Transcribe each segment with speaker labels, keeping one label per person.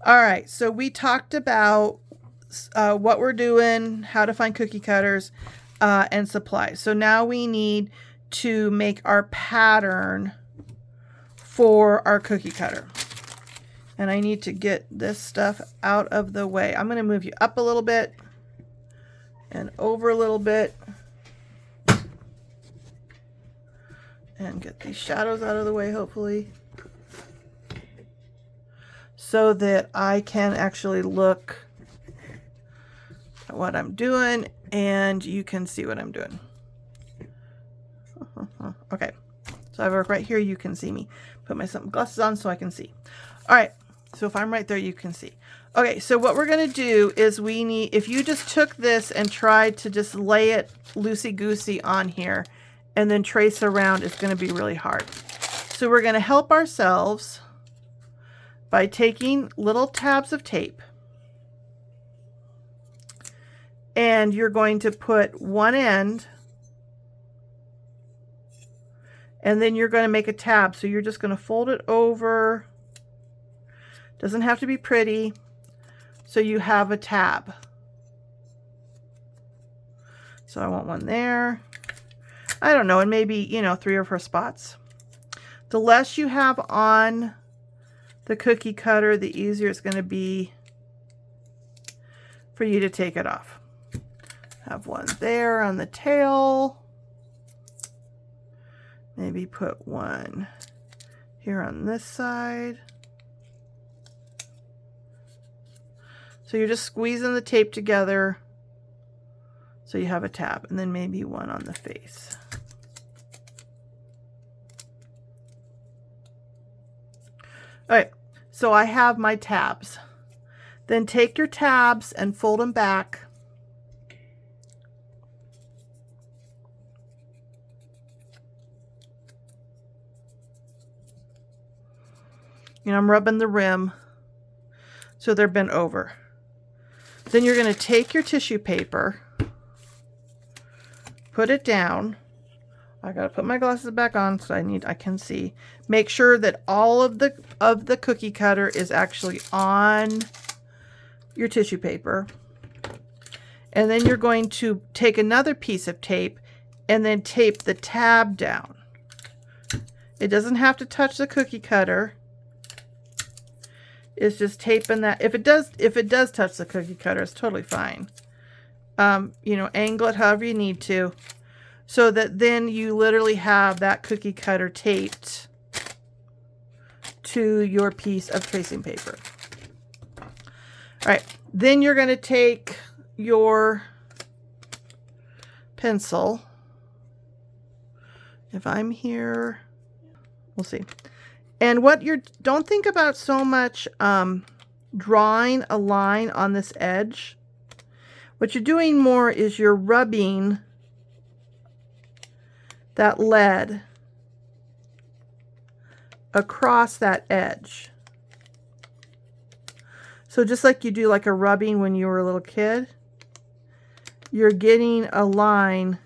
Speaker 1: All right, so we talked about what we're doing, how to find cookie cutters, and supplies. So now we need to make our pattern for our cookie cutter. And I need to get this stuff out of the way. I'm going to move you up a little bit and over a little bit. And get these shadows out of the way, hopefully. So that I can actually look at what I'm doing and you can see what I'm doing. Okay, so I work right here, you can see me. Put my glasses on so I can see. All right, so if I'm right there, you can see. Okay, so what we're gonna do is we need, if you just took this and tried to just lay it loosey-goosey on here and then trace around, it's gonna be really hard. So we're gonna help ourselves by taking little tabs of tape, and you're going to put one end, and then you're going to make a tab. So you're just going to fold it over. Doesn't have to be pretty. So you have a tab. So I want one there. I don't know, and maybe, you know, 3 or 4 spots. The less you have on the cookie cutter, the easier it's going to be for you to take it off. Have one there on the tail. Maybe put one here on this side. So you're just squeezing the tape together so you have a tab, and then maybe one on the face. All right, so I have my tabs. Then take your tabs and fold them back. You know, I'm rubbing the rim so they're bent over. Then you're going to take your tissue paper, put it down. I got to put my glasses back on so I can see. Make sure that all of the cookie cutter is actually on your tissue paper. And then you're going to take another piece of tape and then tape the tab down. It doesn't have to touch the cookie cutter. It's just taping that. If it does touch the cookie cutter, it's totally fine. You know, angle it however you need to, so that then you literally have that cookie cutter taped to your piece of tracing paper. All right, then you're going to take your pencil. If I'm here, we'll see. And don't think about so much drawing a line on this edge. What you're doing more is you're rubbing that lead across that edge. So just like you do like a rubbing when you were a little kid, you're getting a line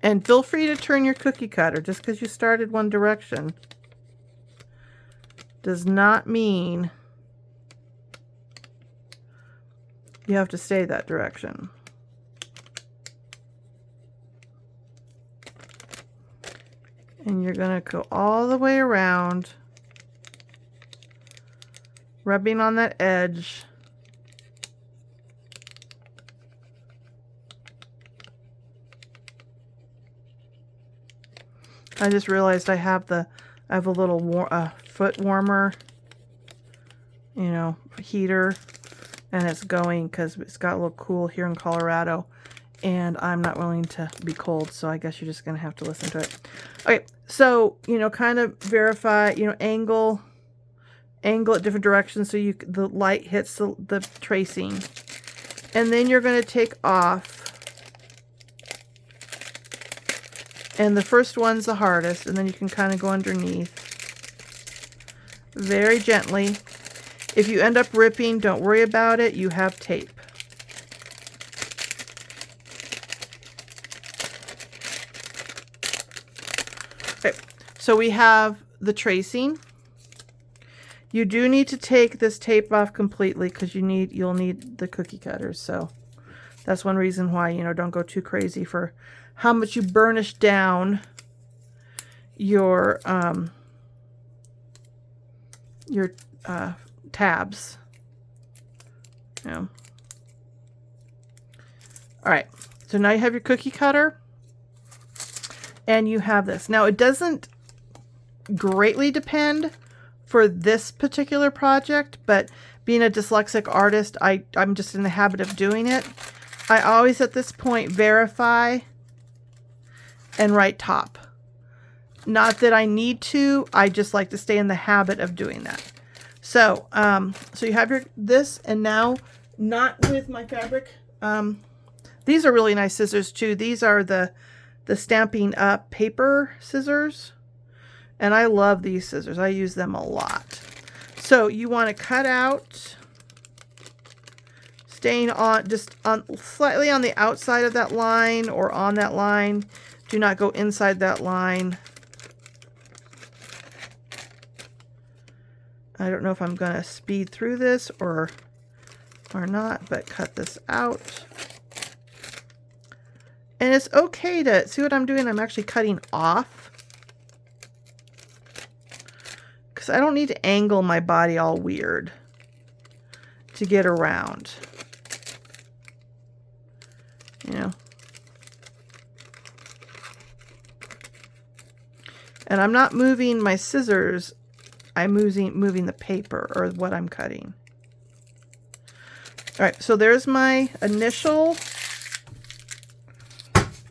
Speaker 1: and feel free to turn your cookie cutter. Just because you started one direction does not mean you have to stay that direction. And you're going to go all the way around, rubbing on that edge. I just realized I have a little foot warmer, you know, heater, and it's going because it's got a little cool here in Colorado, and I'm not willing to be cold, so I guess you're just going to have to listen to it. Okay, so, you know, kind of verify, you know, angle at different directions so the light hits the tracing. And then you're going to take off. And the first one's the hardest, and then you can kind of go underneath very gently. If you end up ripping, don't worry about it. You have tape. Okay, So we have the tracing. You do need to take this tape off completely because you'll need the cookie cutters. So that's one reason why, you know, don't go too crazy for how much you burnish down your tabs. You know. All right, so now you have your cookie cutter and you have this. Now it doesn't greatly depend for this particular project, but being a dyslexic artist, I'm just in the habit of doing it. I always at this point verify and write top. Not that I need to, I just like to stay in the habit of doing that. So, so you have this, and now not with my fabric. These are really nice scissors too. These are the Stampin' Up paper scissors. And I love these scissors. I use them a lot. So you want to cut out, staying on just on slightly on the outside of that line or on that line. Do not go inside that line. I don't know if I'm going to speed through this or not, but cut this out. And it's okay to see what I'm doing. I'm actually cutting off, because I don't need to angle my body all weird to get around, you know. And I'm not moving my scissors, I'm moving the paper or what I'm cutting. All right, so there's my initial.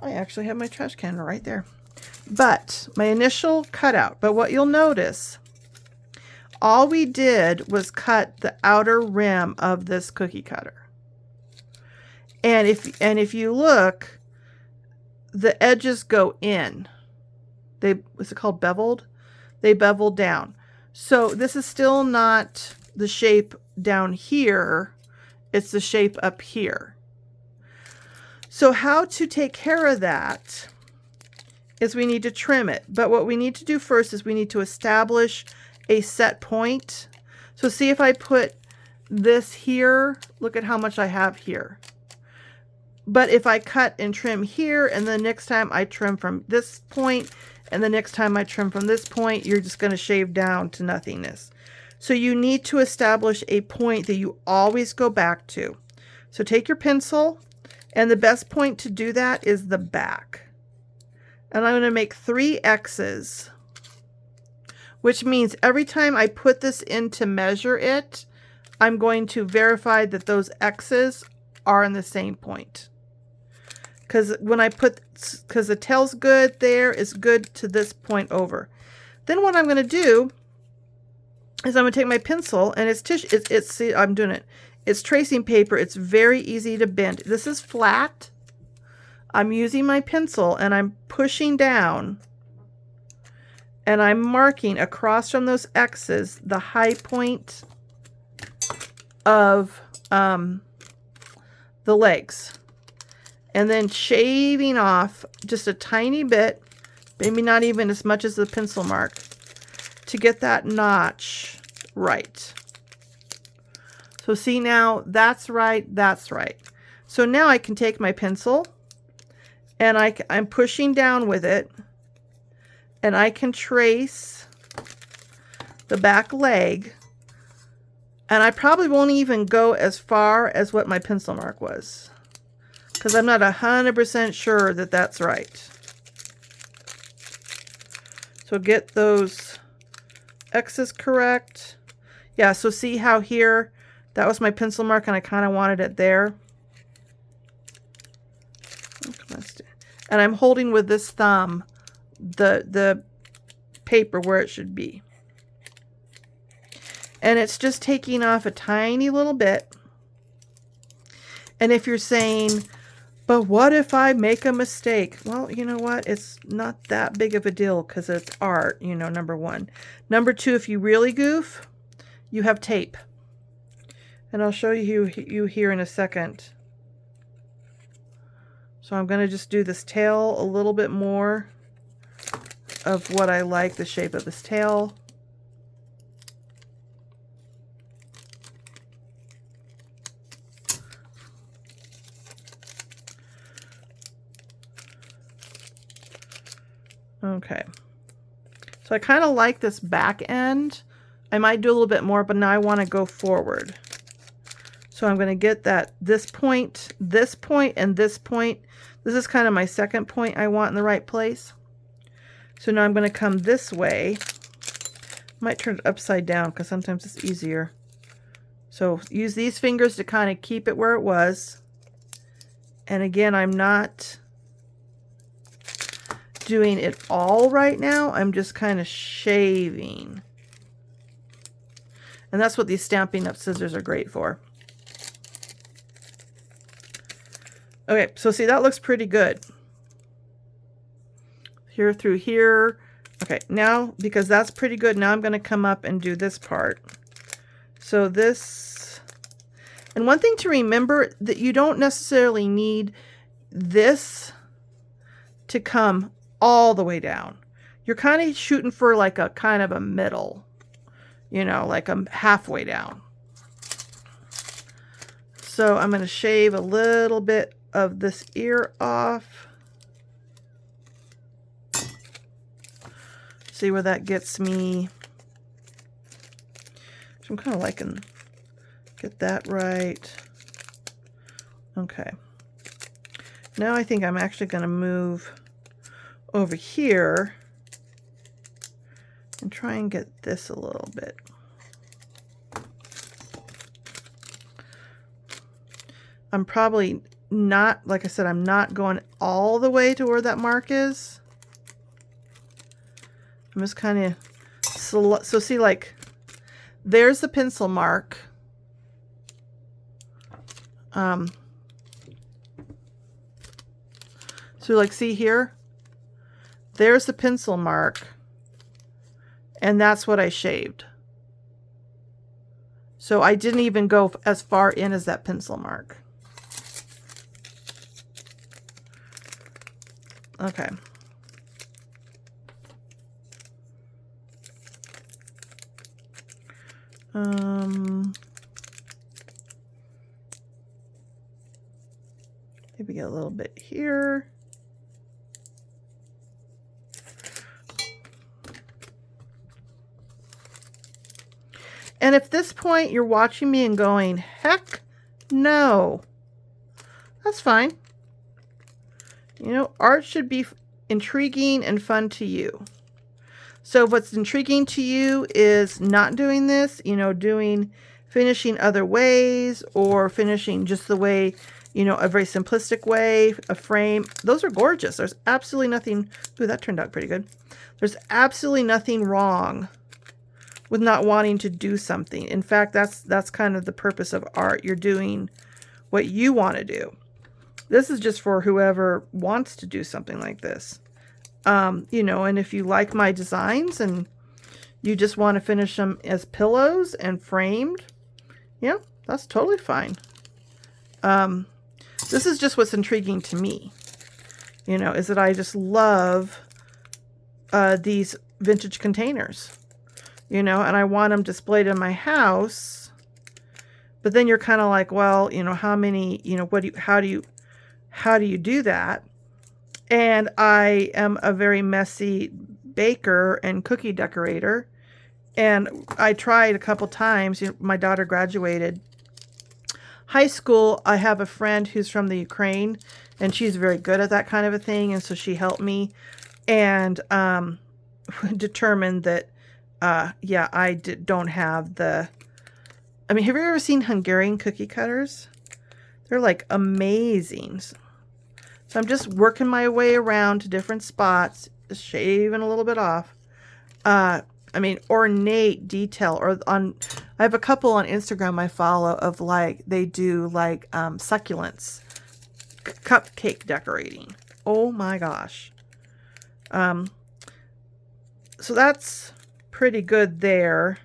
Speaker 1: I actually have my trash can right there. But my initial cutout. But what you'll notice, all we did was cut the outer rim of this cookie cutter. And if you look, the edges go in. What's it called? Beveled? They bevel down. So this is still not the shape down here. It's the shape up here. So how to take care of that is we need to trim it. But what we need to do first is we need to establish a set point. So see, if I put this here, look at how much I have here. But if I cut and trim here, and the next time I trim from this point, and the next time I trim from this point, you're just going to shave down to nothingness. So you need to establish a point that you always go back to. So take your pencil, and the best point to do that is the back. And I'm going to make 3 X's, which means every time I put this in to measure it, I'm going to verify that those X's are in the same point. Because because the tail's good there, is good to this point over. Then what I'm going to do is I'm going to take my pencil, and it's tissue. See, I'm doing it. It's tracing paper. It's very easy to bend. This is flat. I'm using my pencil, and I'm pushing down, and I'm marking across from those X's the high point of the legs. And then shaving off just a tiny bit, maybe not even as much as the pencil mark, to get that notch right. So see, now that's right, that's right. So now I can take my pencil, and I'm pushing down with it, and I can trace the back leg, and I probably won't even go as far as what my pencil mark was, because I'm not 100% sure that that's right. So get those X's correct. Yeah, so see how here, that was my pencil mark, and I kind of wanted it there. And I'm holding with this thumb the paper where it should be. And it's just taking off a tiny little bit. And if you're saying, but what if I make a mistake? Well, you know what? It's not that big of a deal because it's art, you know, number one. Number two, if you really goof, you have tape. And I'll show you here in a second. So I'm going to just do this tail a little bit more of what I like the shape of his tail. Okay. So I kind of like this back end. I might do a little bit more, but now I want to go forward. So I'm going to get this point, and this point. This is kind of my second point I want in the right place. So now I'm going to come this way. Might turn it upside down because sometimes it's easier. So use these fingers to kind of keep it where it was. And again, I'm not doing it all right now. I'm just kind of shaving. And that's what these Stampin' Up! Scissors are great for. Okay, so see, that looks pretty good. Here through here. Okay, now, because that's pretty good, now I'm going to come up and do this part. So this, and one thing to remember, that you don't necessarily need this to come all the way down. You're kind of shooting for like a kind of a middle, you know, like a halfway down. So I'm going to shave a little bit of this ear off. See where that gets me. So I'm kind of liking, get that right. Okay. Now I think I'm actually going to move over here and try and get this a little bit. I'm probably not, like I said, I'm not going all the way to where that mark is. I'm just kind of, so see, like, there's the pencil mark. So like, see here? There's the pencil mark. And that's what I shaved. So I didn't even go as far in as that pencil mark. Okay. Maybe get a little bit here. And if this point you're watching me and going, heck no, that's fine. You know, art should be intriguing and fun to you. So what's intriguing to you is not doing this, you know, finishing other ways, or finishing just the way, you know, a very simplistic way, a frame. Those are gorgeous. There's absolutely nothing, ooh, that turned out pretty good. There's absolutely nothing wrong with not wanting to do something. In fact, that's kind of the purpose of art. You're doing what you want to do. This is just for whoever wants to do something like this. You know, and if you like my designs and you just want to finish them as pillows and framed, yeah, that's totally fine. This is just what's intriguing to me, you know, is that I just love these vintage containers, you know, and I want them displayed in my house. But then you're kind of like, well, you know, how many, you know, how do you do that? And I am a very messy baker and cookie decorator. And I tried a couple times. You know, my daughter graduated high school. I have a friend who's from the Ukraine, and she's very good at that kind of a thing. And so she helped me and determined that, yeah, I don't have the... I mean, have you ever seen Hungarian cookie cutters? They're like amazing. So I'm just working my way around to different spots, just shaving a little bit off. I mean, ornate detail. Or I have a couple on Instagram I follow of like, they do like succulents, cupcake decorating. Oh my gosh. So that's pretty good there.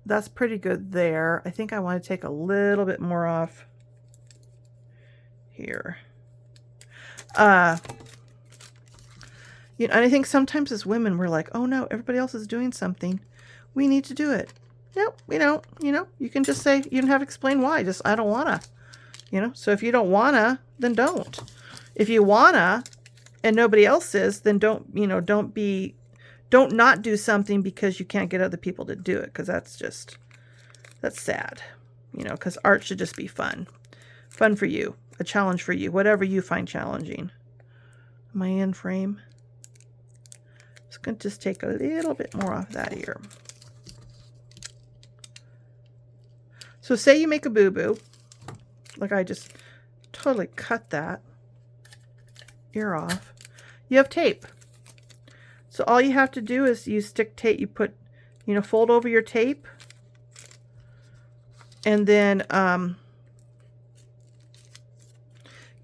Speaker 1: That's pretty good there. I think I want to take a little bit more off here. You know, and I think sometimes as women, we're like, oh no, everybody else is doing something. We need to do it. Nope, we don't. You know, you can just say, you don't have to explain why. Just, I don't want to. You know, so if you don't want to, then don't. If you want to and nobody else is, then don't, you know, don't not do something because you can't get other people to do it. Because that's sad. You know, because art should just be fun. Fun for you. A challenge for you. Whatever you find challenging. Am I in frame? Just going to just take a little bit more off that ear. So say you make a boo-boo. Like I just totally cut that ear off. You have tape. So all you have to do is you stick tape. You put, you know, fold over your tape. And then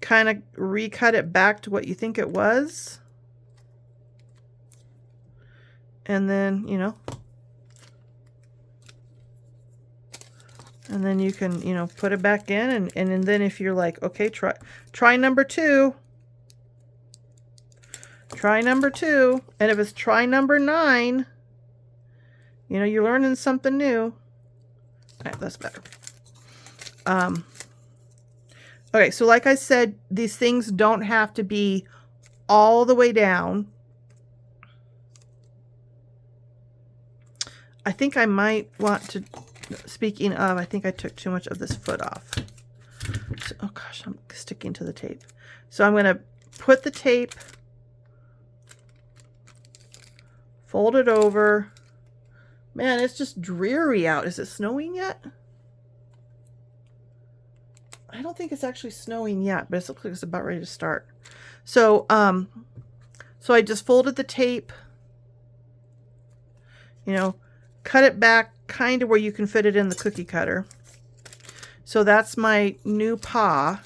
Speaker 1: kind of recut it back to what you think it was. And then, you know, and then you can, you know, put it back in. And then if you're like, okay, try number 2. Try number 2. And if it's try number 9, you know, you're learning something new. All right, that's better. Okay, so like I said, these things don't have to be all the way down. I think I might want to, speaking of, I think I took too much of this foot off. So, oh gosh, I'm sticking to the tape. So I'm going to put the tape, fold it over. Man, it's just dreary out. Is it snowing yet? I don't think it's actually snowing yet, but it looks like it's about ready to start. So, so I just folded the tape, you know, cut it back kind of where you can fit it in the cookie cutter. So that's my new paw.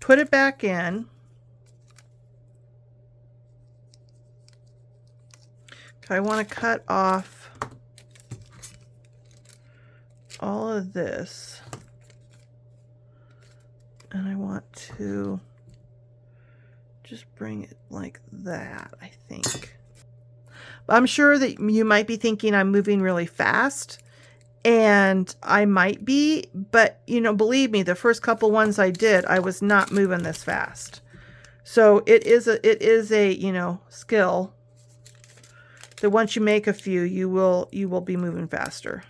Speaker 1: Put it back in. I want to cut off all of this. And I want to just bring it like that, I think. I'm sure that you might be thinking I'm moving really fast, and I might be, but you know, believe me, the first couple ones I did, I was not moving this fast. So it is a, you know, skill that once you make a few, you will be moving faster.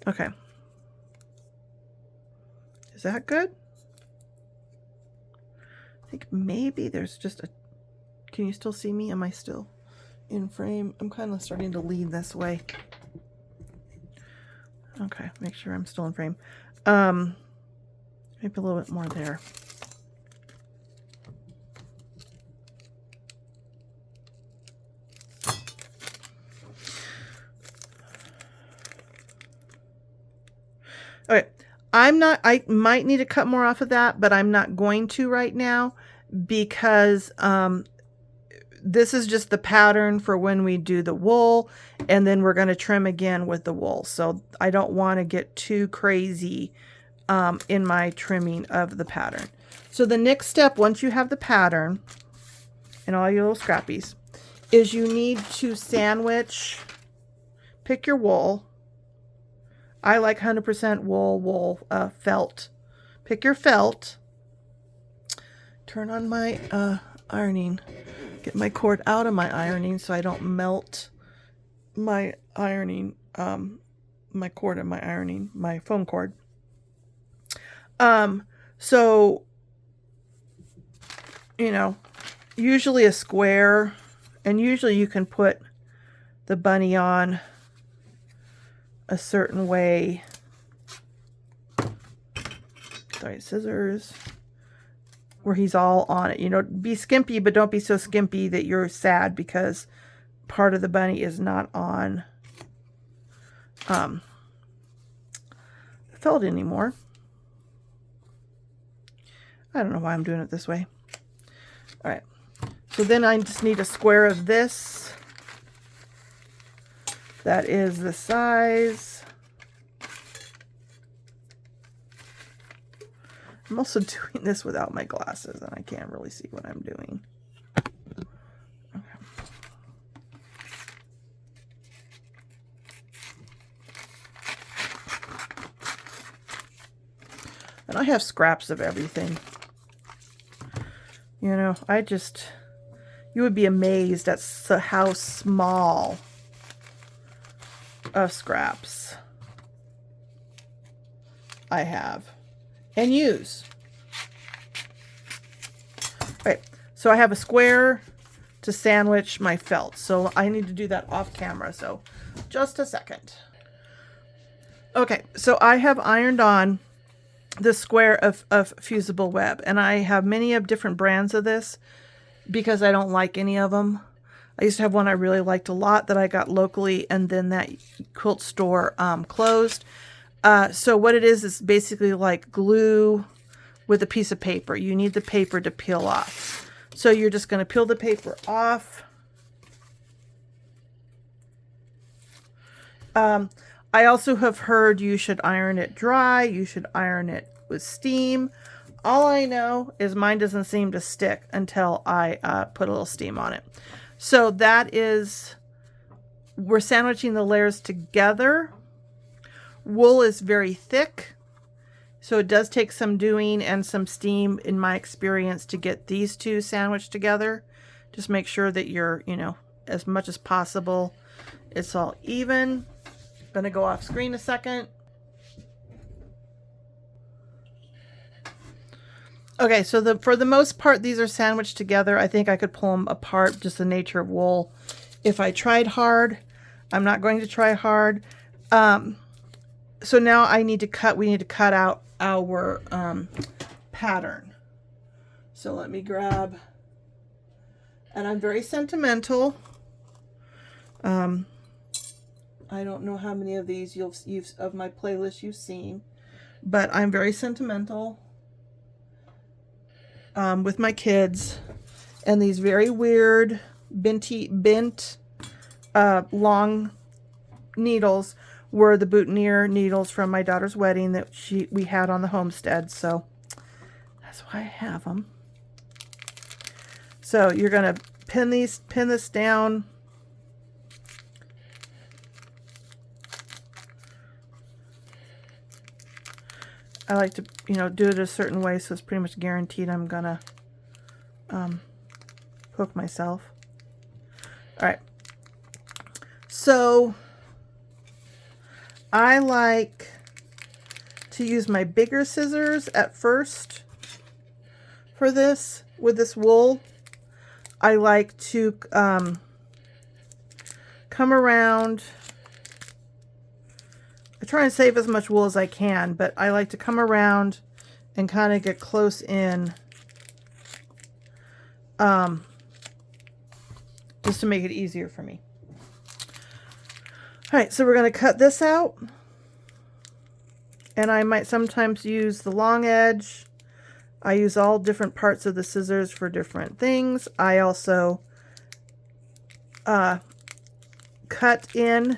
Speaker 1: Okay. Is that good? I think maybe there's just a... Can you still see me? Am I still in frame? I'm kind of starting to lean this way. Okay, make sure I'm still in frame. Maybe a little bit more there. Okay, I might need to cut more off of that, but I'm not going to right now because this is just the pattern for when we do the wool, and then we're going to trim again with the wool. So I don't want to get too crazy in my trimming of the pattern. So the next step, once you have the pattern and all your little scrappies, is you need to sandwich, pick your wool. I like 100% wool, felt. Pick your felt. Turn on my ironing. Get my cord out of my ironing so I don't melt my ironing, my cord in my ironing, my foam cord. So, you know, usually a square, and usually you can put the bunny on a certain way. Sorry, scissors. Where he's all on it. You know, be skimpy, but don't be so skimpy that you're sad because part of the bunny is not on the felt anymore. I don't know why I'm doing it this way. All right. So then I just need a square of this. That is the size. I'm also doing this without my glasses, and I can't really see what I'm doing. And I have scraps of everything. You know, you would be amazed at how small of scraps I have and use. Right, so I have a square to sandwich my felt. So I need to do that off camera. So just a second. Okay, so I have ironed on the square of fusible web, and I have many of different brands of this because I don't like any of them. I used to have one I really liked a lot that I got locally, and then that quilt store closed. So what it is basically like glue with a piece of paper. You need the paper to peel off. So you're just going to peel the paper off. I also have heard you should iron it dry. You should iron it with steam. All I know is mine doesn't seem to stick until I put a little steam on it. So that is, we're sandwiching the layers together. Wool is very thick, so it does take some doing and some steam, in my experience, to get these two sandwiched together. Just make sure that you're, you know, as much as possible, it's all even. Gonna go off screen a second. Okay, so for the most part, these are sandwiched together. I think I could pull them apart, just the nature of wool. If I tried hard, I'm not going to try hard. So now we need to cut out our pattern. So let me grab, and I'm very sentimental. I don't know how many of these of my playlist you've seen, but I'm very sentimental with my kids, and these very weird bent long needles were the boutonniere needles from my daughter's wedding that we had on the homestead, so that's why I have them. So you're gonna pin this down. I like to, you know, do it a certain way, so it's pretty much guaranteed I'm gonna hook myself. All right. So I like to use my bigger scissors at first for this. With this wool, I like to come around. I try and save as much wool as I can, but I like to come around and kind of get close in, just to make it easier for me. All right, so we're going to cut this out, and I might sometimes use the long edge. I use all different parts of the scissors for different things. I also cut in.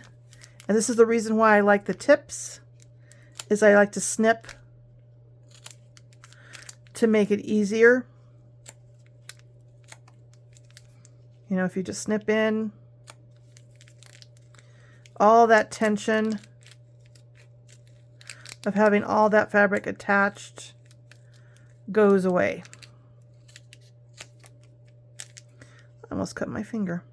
Speaker 1: And this is the reason why I like the tips, is I like to snip to make it easier. You know, if you just snip in, all that tension of having all that fabric attached goes away. I almost cut my finger.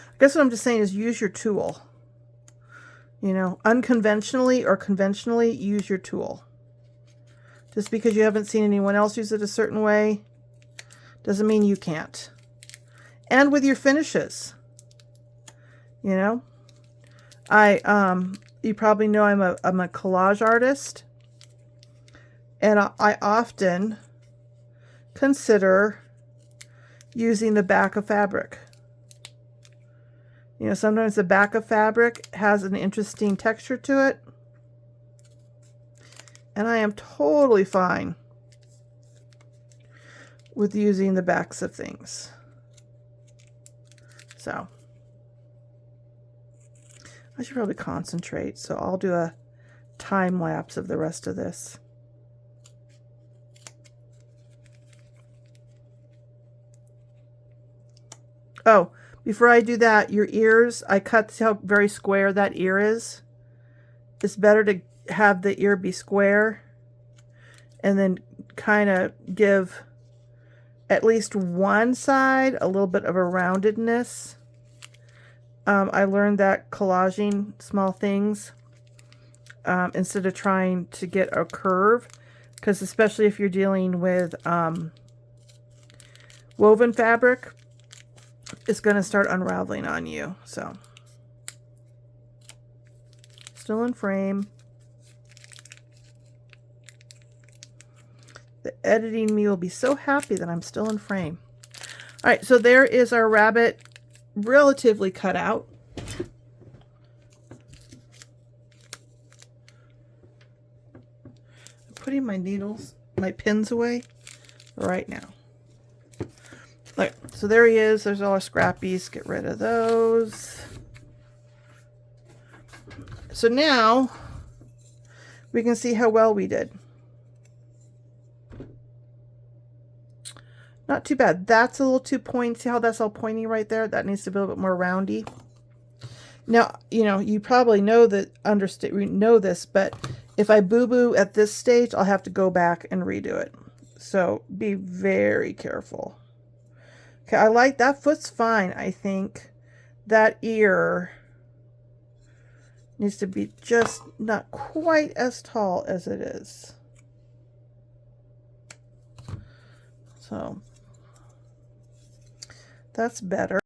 Speaker 1: I guess what I'm just saying is use your tool. You know, unconventionally or conventionally, use your tool. Just because you haven't seen anyone else use it a certain way doesn't mean you can't. And with your finishes, you know, you probably know I'm a collage artist, and I often consider using the back of fabric. You know, sometimes the back of fabric has an interesting texture to it, and I am totally fine with using the backs of things. So I should probably concentrate. So I'll do a time lapse of the rest of this. Oh, before I do that, your ears, I cut, see how very square that ear is? It's better to have the ear be square and then kind of give at least one side a little bit of a roundedness. I learned that collaging small things instead of trying to get a curve, because especially if you're dealing with woven fabric, it's going to start unraveling on you. So still in frame. The editing me will be so happy that I'm still in frame. All right, so there is our rabbit relatively cut out. I'm putting my needles, my pins away right now. All right, so there he is. There's all our scrappies. Get rid of those. So now we can see how well we did. Not too bad. That's a little too pointy. See how that's all pointy right there? That needs to be a little bit more roundy. Now, you know, you probably know that, know this, but if I boo-boo at this stage, I'll have to go back and redo it. So be very careful. Okay, I like that foot's fine, I think. That ear needs to be just not quite as tall as it is. So that's better.